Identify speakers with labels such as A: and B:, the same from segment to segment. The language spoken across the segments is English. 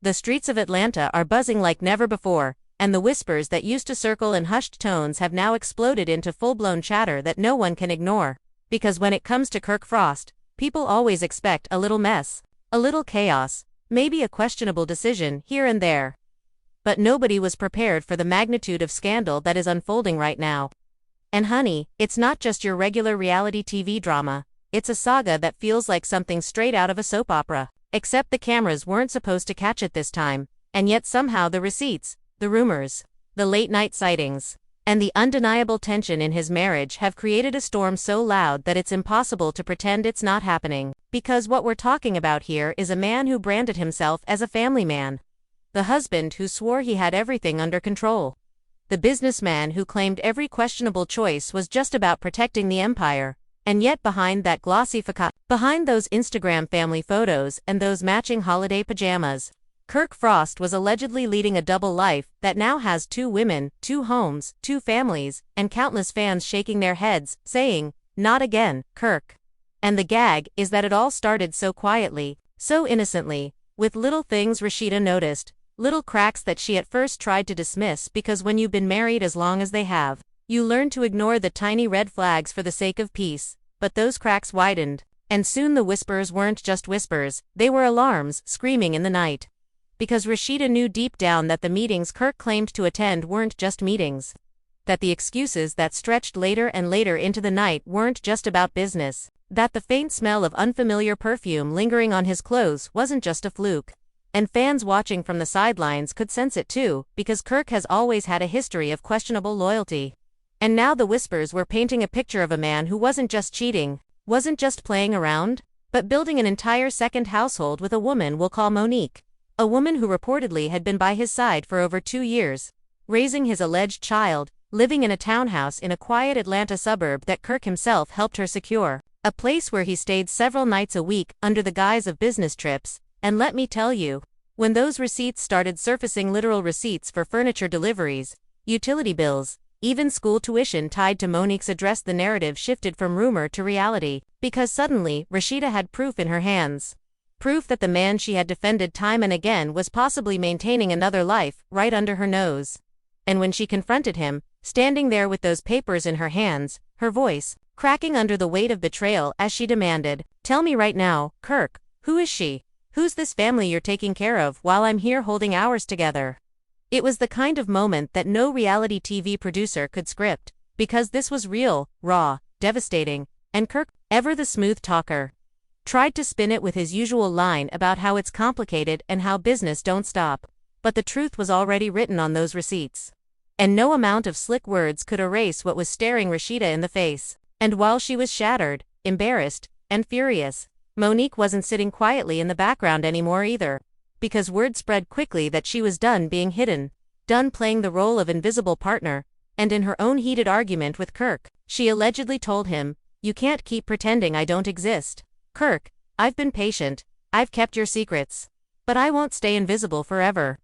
A: The streets of Atlanta are buzzing like never before, and the whispers that used to circle in hushed tones have now exploded into full-blown chatter that no one can ignore. Because when it comes to Kirk Frost, people always expect a little mess, a little chaos, maybe a questionable decision here and there. But nobody was prepared for the magnitude of scandal that is unfolding right now. And honey, it's not just your regular reality TV drama, it's a saga that feels like something straight out of a soap opera. Except the cameras weren't supposed to catch it this time, and yet somehow the receipts, the rumors, the late-night sightings, and the undeniable tension in his marriage have created a storm so loud that it's impossible to pretend it's not happening. Because what we're talking about here is a man who branded himself as a family man. The husband who swore he had everything under control. The businessman who claimed every questionable choice was just about protecting the empire. And yet behind that glossy facade, behind those Instagram family photos and those matching holiday pajamas, Kirk Frost was allegedly leading a double life that now has 2 women, 2 homes, 2 families, and countless fans shaking their heads, saying, "Not again, Kirk." And the gag is that it all started so quietly, so innocently, with little things Rashida noticed, little cracks that she at first tried to dismiss because when you've been married as long as they have, you learn to ignore the tiny red flags for the sake of peace. But those cracks widened, and soon the whispers weren't just whispers, they were alarms screaming in the night. Because Rashida knew deep down that the meetings Kirk claimed to attend weren't just meetings. That the excuses that stretched later and later into the night weren't just about business. That the faint smell of unfamiliar perfume lingering on his clothes wasn't just a fluke. And fans watching from the sidelines could sense it too, because Kirk has always had a history of questionable loyalty. And now the whispers were painting a picture of a man who wasn't just cheating, wasn't just playing around, but building an entire second household with a woman we'll call Monique. A woman who reportedly had been by his side for over 2 years, raising his alleged child, living in a townhouse in a quiet Atlanta suburb that Kirk himself helped her secure. A place where he stayed several nights a week under the guise of business trips. And let me tell you, when those receipts started surfacing, literal receipts for furniture deliveries, utility bills, even school tuition tied to Monique's address, the narrative shifted from rumor to reality, because suddenly Rashida had proof in her hands. Proof that the man she had defended time and again was possibly maintaining another life right under her nose. And when she confronted him, standing there with those papers in her hands, her voice cracking under the weight of betrayal as she demanded, "Tell me right now, Kirk, who is she? Who's this family you're taking care of while I'm here holding ours together?" It was the kind of moment that no reality TV producer could script, because this was real, raw, devastating, and Kirk, ever the smooth talker, tried to spin it with his usual line about how it's complicated and how business don't stop. But the truth was already written on those receipts. And no amount of slick words could erase what was staring Rashida in the face. And while she was shattered, embarrassed, and furious, Monique wasn't sitting quietly in the background anymore either. Because word spread quickly that she was done being hidden, done playing the role of invisible partner, and in her own heated argument with Kirk, she allegedly told him, "You can't keep pretending I don't exist. Kirk, I've been patient, I've kept your secrets. But I won't stay invisible forever."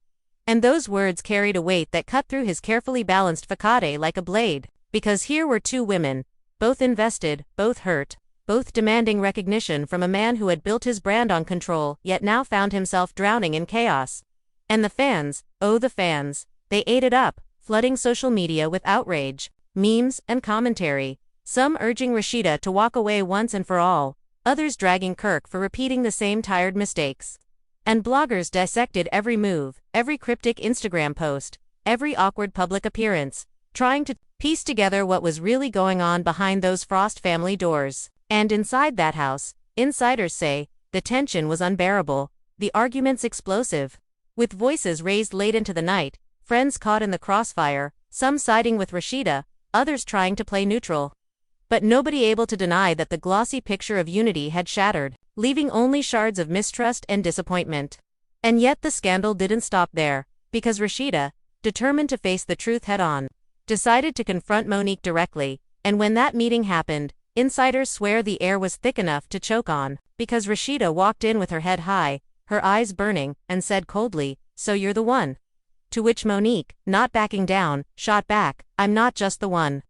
A: And those words carried a weight that cut through his carefully balanced facade like a blade, because here were 2 women, both invested, both hurt, both demanding recognition from a man who had built his brand on control yet now found himself drowning in chaos. And the fans, oh the fans, they ate it up, flooding social media with outrage, memes, and commentary, some urging Rashida to walk away once and for all, others dragging Kirk for repeating the same tired mistakes. And bloggers dissected every move, every cryptic Instagram post, every awkward public appearance, trying to piece together what was really going on behind those Frost family doors. And inside that house, insiders say, the tension was unbearable, the arguments explosive. With voices raised late into the night, friends caught in the crossfire, some siding with Rashida, others trying to play neutral. But nobody able to deny that the glossy picture of unity had shattered, leaving only shards of mistrust and disappointment. And yet the scandal didn't stop there, because Rashida, determined to face the truth head-on, decided to confront Monique directly, and when that meeting happened, insiders swear the air was thick enough to choke on, because Rashida walked in with her head high, her eyes burning, and said coldly, "So you're the one?" To which Monique, not backing down, shot back, "I'm not just the one.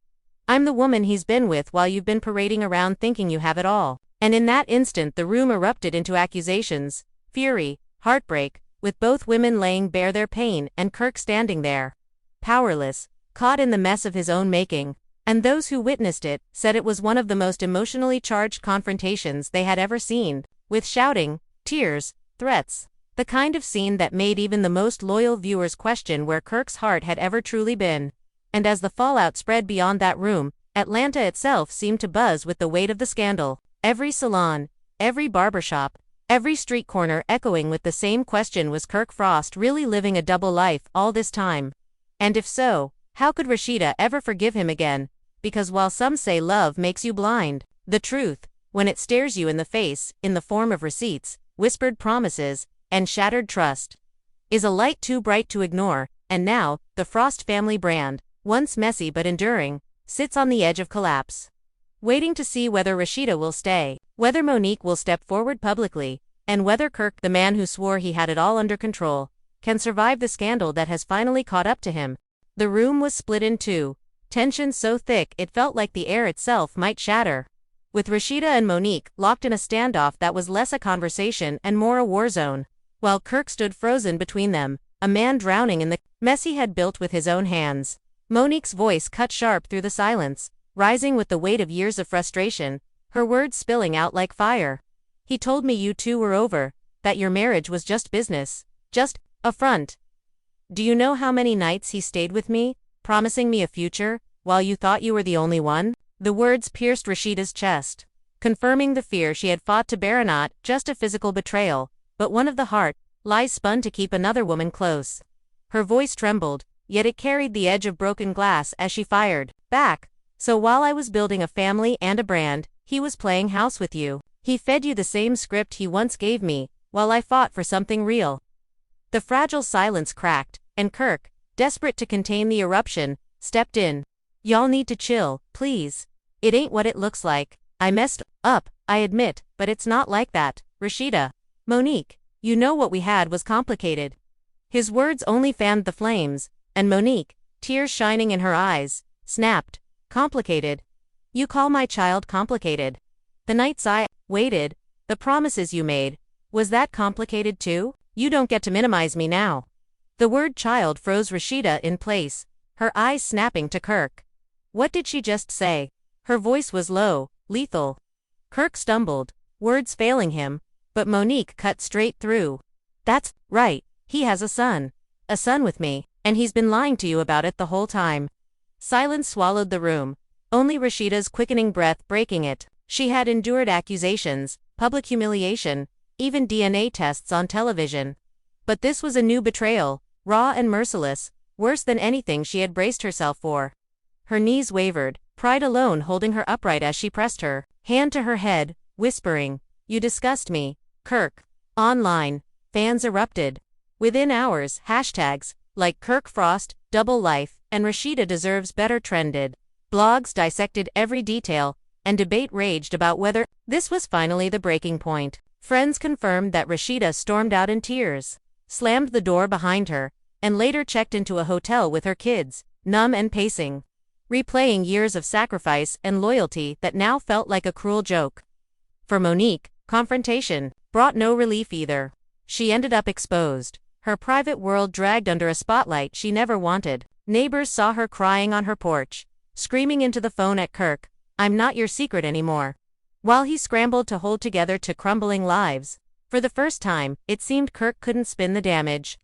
A: I'm the woman he's been with while you've been parading around thinking you have it all." And in that instant the room erupted into accusations, fury, heartbreak, with both women laying bare their pain and Kirk standing there, powerless, caught in the mess of his own making. And those who witnessed it said it was one of the most emotionally charged confrontations they had ever seen, with shouting, tears, threats. The kind of scene that made even the most loyal viewers question where Kirk's heart had ever truly been. And as the fallout spread beyond that room, Atlanta itself seemed to buzz with the weight of the scandal. Every salon, every barbershop, every street corner echoing with the same question: was Kirk Frost really living a double life all this time? And if so, how could Rashida ever forgive him again? Because while some say love makes you blind, the truth, when it stares you in the face, in the form of receipts, whispered promises, and shattered trust, is a light too bright to ignore. And now, the Frost family brand, once messy but enduring, sits on the edge of collapse, waiting to see whether Rashida will stay, whether Monique will step forward publicly, and whether Kirk, the man who swore he had it all under control, can survive the scandal that has finally caught up to him. The room was split in two, tension so thick it felt like the air itself might shatter, with Rashida and Monique locked in a standoff that was less a conversation and more a war zone, while Kirk stood frozen between them, a man drowning in the mess he had built with his own hands. Monique's voice cut sharp through the silence, rising with the weight of years of frustration, her words spilling out like fire. He told me you two were over, that your marriage was just business, just a front. Do you know how many nights he stayed with me, promising me a future, while you thought you were the only one? The words pierced Rashida's chest, confirming the fear she had fought to bear: not just a physical betrayal, but one of the heart, lies spun to keep another woman close. Her voice trembled, yet it carried the edge of broken glass as she fired back. So while I was building a family and a brand, he was playing house with you. He fed you the same script he once gave me, while I fought for something real. The fragile silence cracked, and Kirk, desperate to contain the eruption, stepped in. Y'all need to chill, please. It ain't what it looks like. I messed up, I admit, but it's not like that. Rashida, Monique, you know what we had was complicated. His words only fanned the flames, and Monique, tears shining in her eyes, snapped. Complicated? You call my child complicated? The nights I waited, the promises you made, was that complicated too? You don't get to minimize me now. The word child froze Rashida in place, her eyes snapping to Kirk. What did she just say? Her voice was low, lethal. Kirk stumbled, words failing him, but Monique cut straight through. That's right, he has a son with me, and he's been lying to you about it the whole time. Silence swallowed the room, only Rashida's quickening breath breaking it. She had endured accusations, public humiliation, even DNA tests on television. But this was a new betrayal, raw and merciless, worse than anything she had braced herself for. Her knees wavered, pride alone holding her upright as she pressed her hand to her head, whispering, "You disgust me, Kirk." Online, fans erupted. Within hours, hashtags like Kirk Frost, Double Life, and Rashida Deserves Better trended. Blogs dissected every detail, and debate raged about whether this was finally the breaking point. Friends confirmed that Rashida stormed out in tears, slammed the door behind her, and later checked into a hotel with her kids, numb and pacing, replaying years of sacrifice and loyalty that now felt like a cruel joke. For Monique, confrontation brought no relief either. She ended up exposed, her private world dragged under a spotlight she never wanted. Neighbors saw her crying on her porch, screaming into the phone at Kirk, "I'm not your secret anymore," while he scrambled to hold together two crumbling lives. For the first time, it seemed Kirk couldn't spin the damage,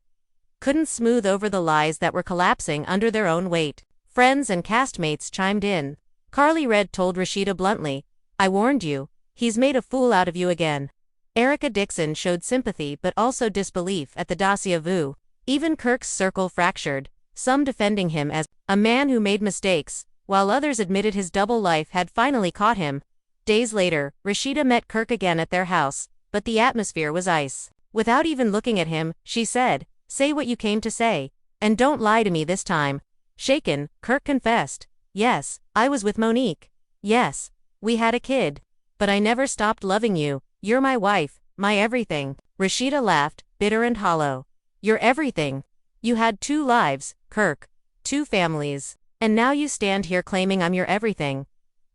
A: couldn't smooth over the lies that were collapsing under their own weight. Friends and castmates chimed in. Carly Red told Rashida bluntly, "I warned you, he's made a fool out of you again." Erica Dixon showed sympathy but also disbelief at the dossier vu. Even Kirk's circle fractured, some defending him as a man who made mistakes, while others admitted his double life had finally caught him. Days later, Rashida met Kirk again at their house, but the atmosphere was ice. Without even looking at him, she said, "Say what you came to say, and don't lie to me this time." Shaken, Kirk confessed, "Yes, I was with Monique. Yes, we had a kid. But I never stopped loving you. You're my wife, my everything." Rashida laughed, bitter and hollow. "Your everything? You had two lives, Kirk. Two families. And now you stand here claiming I'm your everything.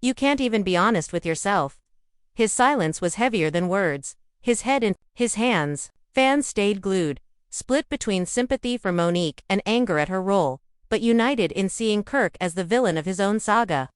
A: You can't even be honest with yourself." His silence was heavier than words, his head in his hands. Fans stayed glued, split between sympathy for Monique and anger at her role, but united in seeing Kirk as the villain of his own saga.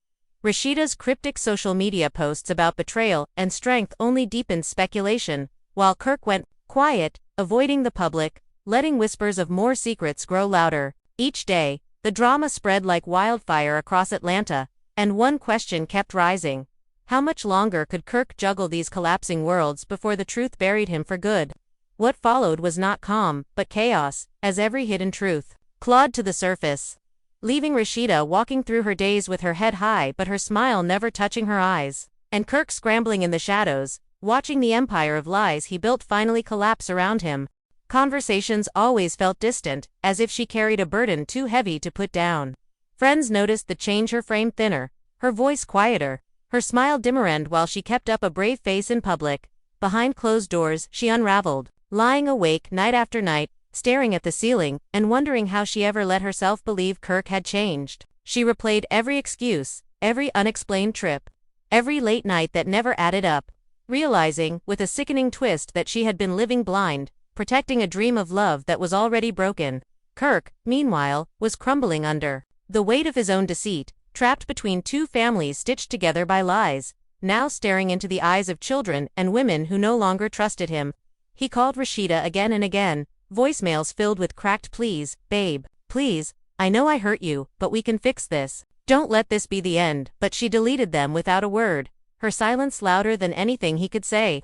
A: Rashida's cryptic social media posts about betrayal and strength only deepened speculation, while Kirk went quiet, avoiding the public, letting whispers of more secrets grow louder. Each day, the drama spread like wildfire across Atlanta, and one question kept rising. How much longer could Kirk juggle these collapsing worlds before the truth buried him for good? What followed was not calm, but chaos, as every hidden truth clawed to the surface, leaving Rashida walking through her days with her head high but her smile never touching her eyes, and Kirk scrambling in the shadows, watching the empire of lies he built finally collapse around him. Conversations always felt distant, as if she carried a burden too heavy to put down. Friends noticed the change, her frame thinner, her voice quieter, her smile dimmer, while she kept up a brave face in public. Behind closed doors, she unraveled, lying awake night after night, staring at the ceiling, and wondering how she ever let herself believe Kirk had changed. She replayed every excuse, every unexplained trip, every late night that never added up, realizing, with a sickening twist, that she had been living blind, protecting a dream of love that was already broken. Kirk, meanwhile, was crumbling under the weight of his own deceit, trapped between two families stitched together by lies, now staring into the eyes of children and women who no longer trusted him. He called Rashida again and again, voicemails filled with cracked pleas. Babe, please, I know I hurt you, but we can fix this. Don't let this be the end. But she deleted them without a word, her silence louder than anything he could say.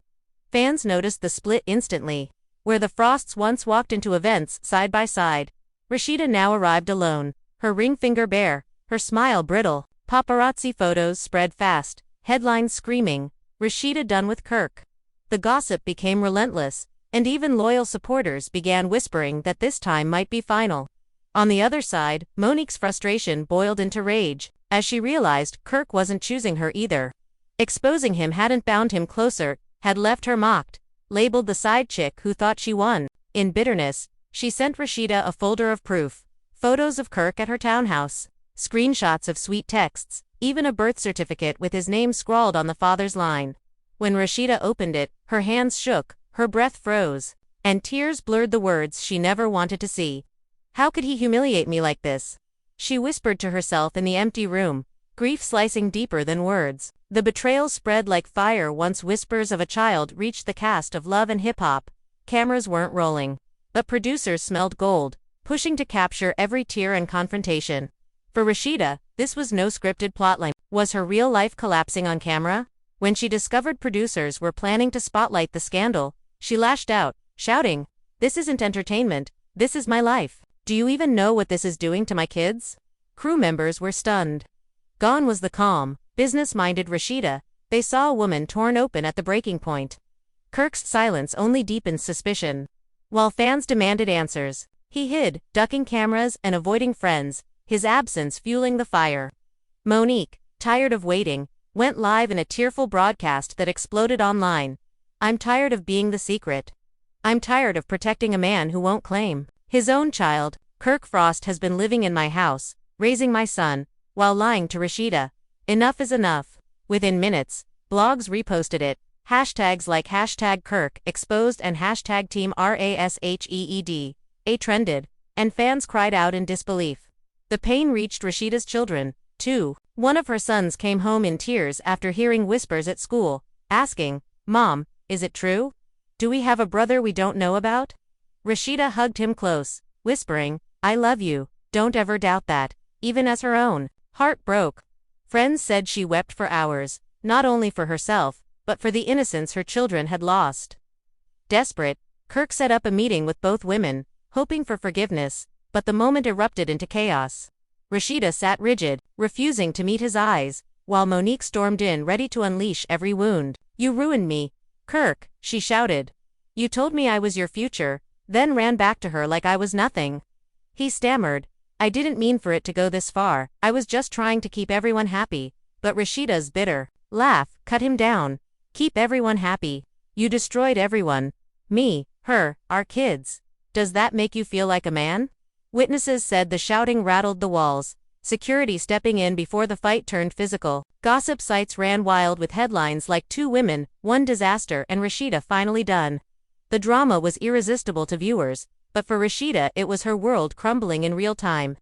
A: Fans noticed the split instantly. Where the Frosts once walked into events side by side, Rashida now arrived alone, her ring finger bare, her smile brittle. Paparazzi photos spread fast, headlines screaming, "Rashida done with Kirk." The gossip became relentless, and even loyal supporters began whispering that this time might be final. On the other side, Monique's frustration boiled into rage, as she realized Kirk wasn't choosing her either. Exposing him hadn't bound him closer, had left her mocked, labeled the side chick who thought she won. In bitterness, she sent Rashida a folder of proof, photos of Kirk at her townhouse, screenshots of sweet texts, even a birth certificate with his name scrawled on the father's line. When Rashida opened it, her hands shook, her breath froze, and tears blurred the words she never wanted to see. How could he humiliate me like this? She whispered to herself in the empty room, grief slicing deeper than words. The betrayal spread like fire once whispers of a child reached the cast of Love and Hip Hop. Cameras weren't rolling, but producers smelled gold, pushing to capture every tear and confrontation. For Rashida, this was no scripted plotline. Was her real life collapsing on camera? When she discovered producers were planning to spotlight the scandal, she lashed out, shouting, "This isn't entertainment, this is my life. Do you even know what this is doing to my kids?" Crew members were stunned. Gone was the calm, business-minded Rashida. They saw a woman torn open at the breaking point. Kirk's silence only deepened suspicion. While fans demanded answers, he hid, ducking cameras and avoiding friends, his absence fueling the fire. Monique, tired of waiting, went live in a tearful broadcast that exploded online. "I'm tired of being the secret. I'm tired of protecting a man who won't claim his own child. Kirk Frost has been living in my house, raising my son, while lying to Rashida. Enough is enough." Within minutes, blogs reposted it, hashtags like #Kirk exposed and #Team RASHEED trended, and fans cried out in disbelief. The pain reached Rashida's children, too. One of her sons came home in tears after hearing whispers at school, asking, "Mom, is it true? Do we have a brother we don't know about?" Rashida hugged him close, whispering, "I love you, don't ever doubt that." Even as her own heart broke, friends said she wept for hours, not only for herself, but for the innocence her children had lost. Desperate, Kirk set up a meeting with both women, hoping for forgiveness, but the moment erupted into chaos. Rashida sat rigid, refusing to meet his eyes, while Monique stormed in ready to unleash every wound. "You ruined me, Kirk," she shouted. "You told me I was your future," then ran back to her like I was nothing. He stammered, "I didn't mean for it to go this far, I was just trying to keep everyone happy." But Rashida's bitter laugh cut him down. "Keep everyone happy? You destroyed everyone. Me, her, our kids. Does that make you feel like a man?" Witnesses said the shouting rattled the walls, security stepping in before the fight turned physical. Gossip sites ran wild with headlines like "Two women, one disaster and Rashida finally done." The drama was irresistible to viewers, but for Rashida it was her world crumbling in real time.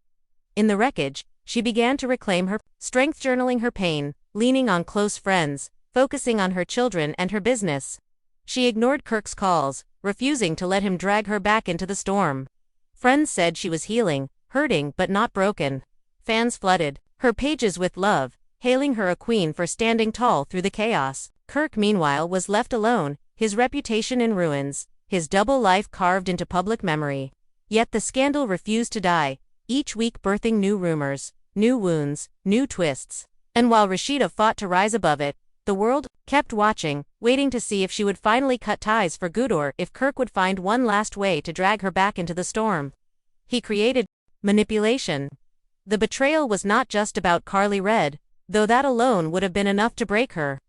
A: In the wreckage, she began to reclaim her strength, journaling her pain, leaning on close friends, focusing on her children and her business. She ignored Kirk's calls, refusing to let him drag her back into the storm. Friends said she was healing, hurting but not broken. Fans flooded her pages with love, hailing her a queen for standing tall through the chaos. Kirk, meanwhile, was left alone, his reputation in ruins, his double life carved into public memory. Yet the scandal refused to die, each week birthing new rumors, new wounds, new twists. And while Rashida fought to rise above it, the world kept watching, waiting to see if she would finally cut ties for good or if Kirk would find one last way to drag her back into the storm. He created manipulation. The betrayal was not just about Carly Red, though that alone would have been enough to break her.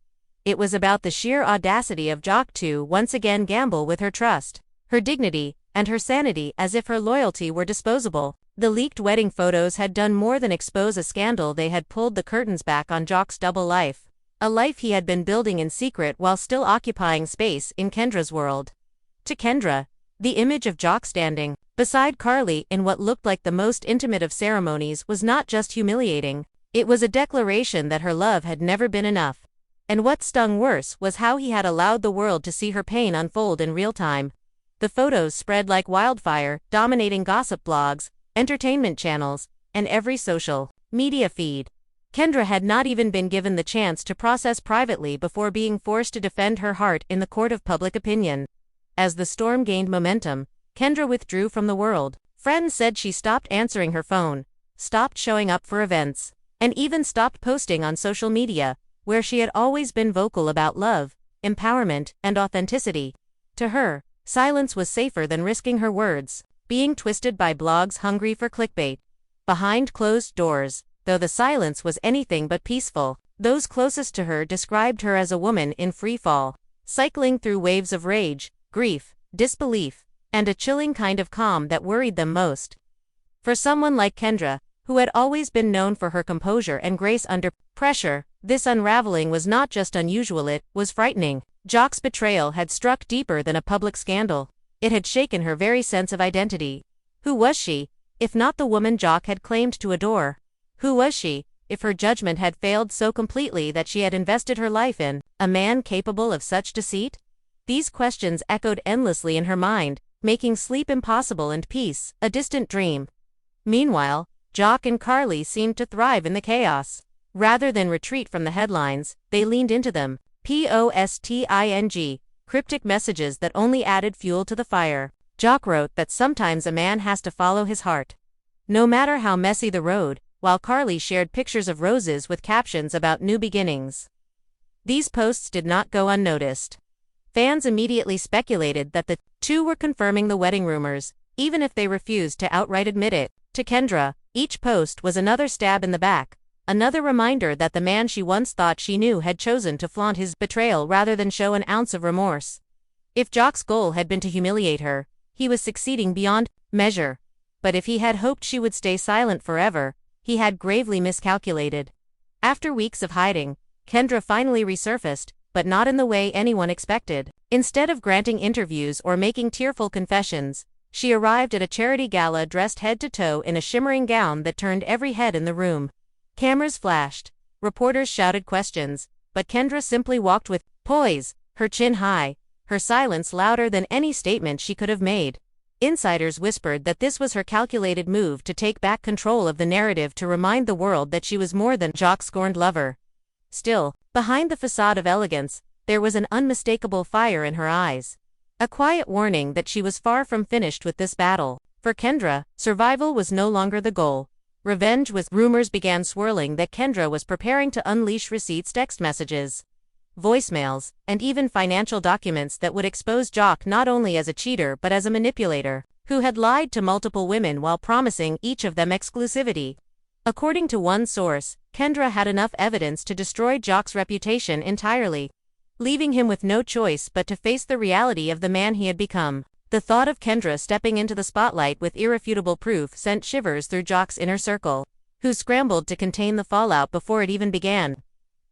A: It was about the sheer audacity of Jock to once again gamble with her trust, her dignity, and her sanity as if her loyalty were disposable. The leaked wedding photos had done more than expose a scandal. They had pulled the curtains back on Jock's double life, a life he had been building in secret while still occupying space in Kendra's world. To Kendra, the image of Jock standing beside Carly in what looked like the most intimate of ceremonies was not just humiliating, it was a declaration that her love had never been enough. And what stung worse was how he had allowed the world to see her pain unfold in real time. The photos spread like wildfire, dominating gossip blogs, entertainment channels, and every social media feed. Kendra had not even been given the chance to process privately before being forced to defend her heart in the court of public opinion. As the storm gained momentum, Kendra withdrew from the world. Friends said she stopped answering her phone, stopped showing up for events, and even stopped posting on social media, where she had always been vocal about love, empowerment, and authenticity. To her, silence was safer than risking her words being twisted by blogs hungry for clickbait. Behind closed doors, though the silence was anything but peaceful, those closest to her described her as a woman in free fall, cycling through waves of rage, grief, disbelief, and a chilling kind of calm that worried them most. For someone like Kendra, who had always been known for her composure and grace under pressure, this unraveling was not just unusual, it was frightening. Jock's betrayal had struck deeper than a public scandal. It had shaken her very sense of identity. Who was she, if not the woman Jock had claimed to adore? Who was she, if her judgment had failed so completely that she had invested her life in a man capable of such deceit? These questions echoed endlessly in her mind, making sleep impossible and peace a distant dream. Meanwhile, Jock and Carly seemed to thrive in the chaos. Rather than retreat from the headlines, they leaned into them. Posting, cryptic messages that only added fuel to the fire. Jock wrote that sometimes a man has to follow his heart, no matter how messy the road, while Carly shared pictures of roses with captions about new beginnings. These posts did not go unnoticed. Fans immediately speculated that the two were confirming the wedding rumors, even if they refused to outright admit it. To Kendra, each post was another stab in the back, another reminder that the man she once thought she knew had chosen to flaunt his betrayal rather than show an ounce of remorse. If Jock's goal had been to humiliate her, he was succeeding beyond measure. But if he had hoped she would stay silent forever, he had gravely miscalculated. After weeks of hiding, Kendra finally resurfaced, but not in the way anyone expected. Instead of granting interviews or making tearful confessions, she arrived at a charity gala dressed head to toe in a shimmering gown that turned every head in the room. Cameras flashed, reporters shouted questions, but Kendra simply walked with poise, her chin high, her silence louder than any statement she could have made. Insiders whispered that this was her calculated move to take back control of the narrative, to remind the world that she was more than Jock's scorned lover. Still, behind the facade of elegance, there was an unmistakable fire in her eyes. A quiet warning that she was far from finished with this battle. For Kendra, survival was no longer the goal. Revenge was. Rumors began swirling that Kendra was preparing to unleash receipts, text messages, voicemails, and even financial documents that would expose Jock not only as a cheater but as a manipulator, who had lied to multiple women while promising each of them exclusivity. According to one source, Kendra had enough evidence to destroy Jock's reputation entirely, leaving him with no choice but to face the reality of the man he had become. The thought of Kendra stepping into the spotlight with irrefutable proof sent shivers through Jock's inner circle, who scrambled to contain the fallout before it even began.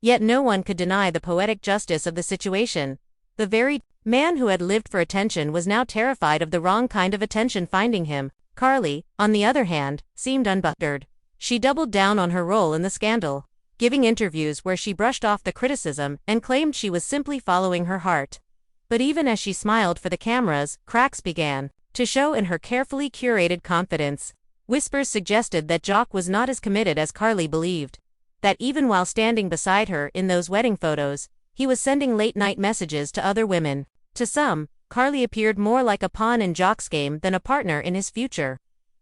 A: Yet no one could deny the poetic justice of the situation. The very Man who had lived for attention was now terrified of the wrong kind of attention finding him. Carly, on the other hand, seemed unbothered. She doubled down on her role in the scandal, giving interviews where she brushed off the criticism and claimed she was simply following her heart. But even as she smiled for the cameras, cracks began to show in her carefully curated confidence. Whispers suggested that Jock was not as committed as Carly believed. That even while standing beside her in those wedding photos, he was sending late-night messages to other women. To some, Carly appeared more like a pawn in Jock's game than a partner in his future.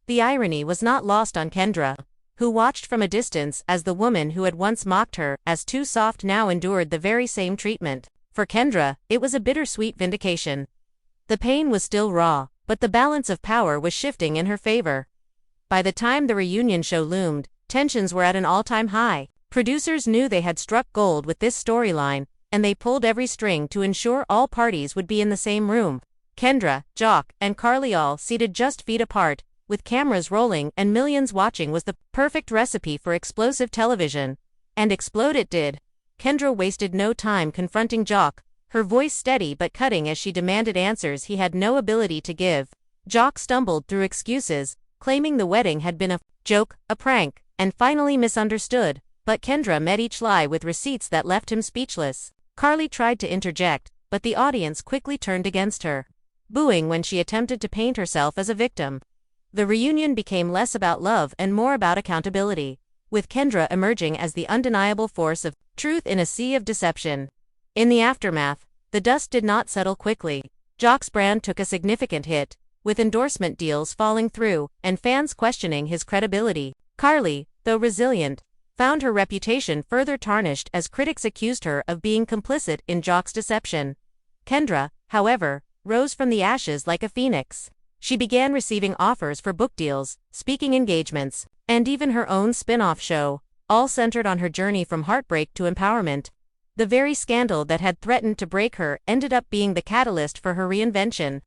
A: The irony was not lost on Kendra, who watched from a distance as the woman who had once mocked her as too soft now endured the very same treatment. For Kendra, it was a bittersweet vindication. The pain was still raw, but the balance of power was shifting in her favor. By the time the reunion show loomed, tensions were at an all-time high. Producers knew they had struck gold with this storyline, and they pulled every string to ensure all parties would be in the same room. Kendra, Jock, and Carly all seated just feet apart, with cameras rolling and millions watching was the perfect recipe for explosive television. And explode it did. Kendra wasted no time confronting Jock, her voice steady but cutting as she demanded answers he had no ability to give. Jock stumbled through excuses, claiming the wedding had been a joke, a prank, and finally misunderstood, but Kendra met each lie with receipts that left him speechless. Carly tried to interject, but the audience quickly turned against her, booing when she attempted to paint herself as a victim. The reunion became less about love and more about accountability, with Kendra emerging as the undeniable force of truth in a sea of deception. In the aftermath, the dust did not settle quickly. Jock's brand took a significant hit, with endorsement deals falling through and fans questioning his credibility. Carly, though resilient, found her reputation further tarnished as critics accused her of being complicit in Jock's deception. Kendra, however, rose from the ashes like a phoenix. She began receiving offers for book deals, speaking engagements, and even her own spin-off show, all centered on her journey from heartbreak to empowerment. The very scandal that had threatened to break her ended up being the catalyst for her reinvention.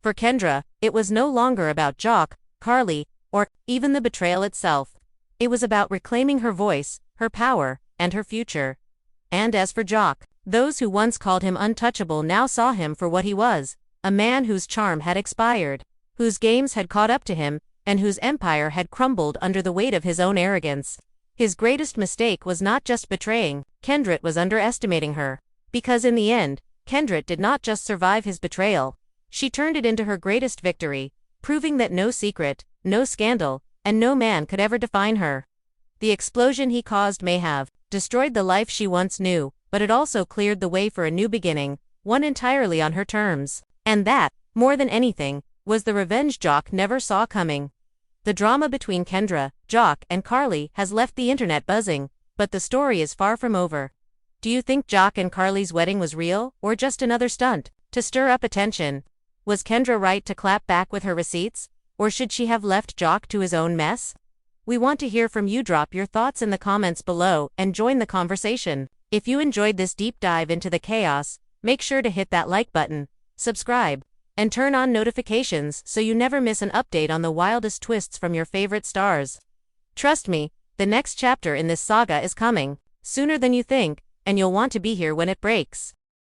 A: For Kendra, it was no longer about Jock, Carly, or even the betrayal itself. It was about reclaiming her voice, her power, and her future. And as for Jock, those who once called him untouchable now saw him for what he was, a man whose charm had expired, whose games had caught up to him, and whose empire had crumbled under the weight of his own arrogance. His greatest mistake was not just betraying Kendra, it was underestimating her. Because in the end, Kendra did not just survive his betrayal, she turned it into her greatest victory, proving that no secret, no scandal, and no man could ever define her. The explosion he caused may have destroyed the life she once knew, but it also cleared the way for a new beginning, one entirely on her terms. And that, more than anything, was the revenge Jock never saw coming. The drama between Kendra, Jock, and Carly has left the internet buzzing, but the story is far from over. Do you think Jock and Carly's wedding was real, or just another stunt to stir up attention? Was Kendra right to clap back with her receipts, or should she have left Jock to his own mess? We want to hear from you. Drop your thoughts in the comments below and join the conversation. If you enjoyed this deep dive into the chaos, make sure to hit that like button, subscribe, and turn on notifications so you never miss an update on the wildest twists from your favorite stars. Trust me, the next chapter in this saga is coming, sooner than you think, and you'll want to be here when it breaks.